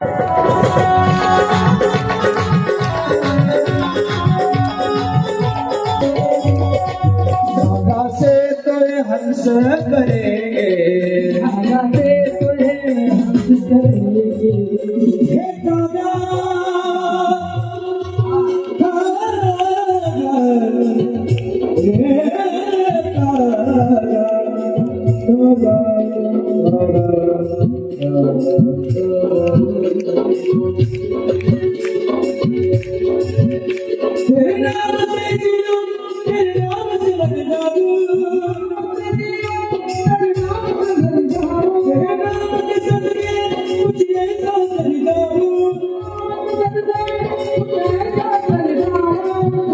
राधा से तो हंस करेंगे, राधा से तुम्हें हंस करेंगे। हे काव्या, तेरे नाम से जीऊं, तेरे नाम से मर जाऊं, तेरे नाम के सदके कुछ ऐसा कर जाऊं,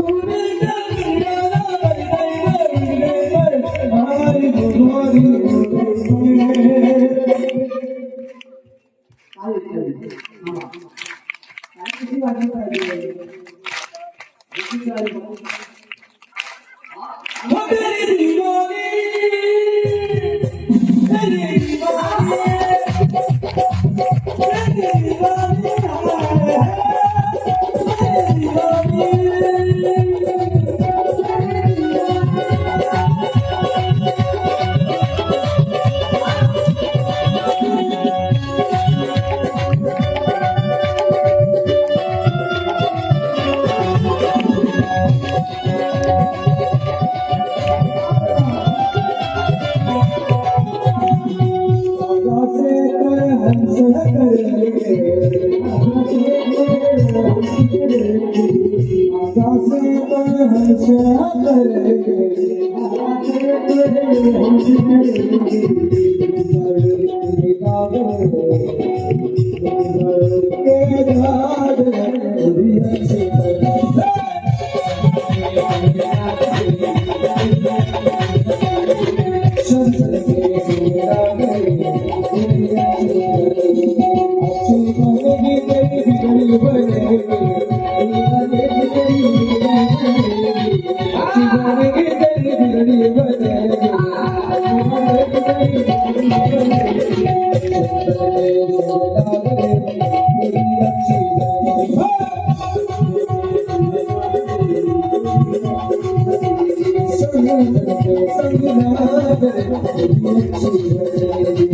तूने क्या किया हमारी भगवानी मेरी दीवानी, मेरी दीवानी, मेरी दीवानी, संग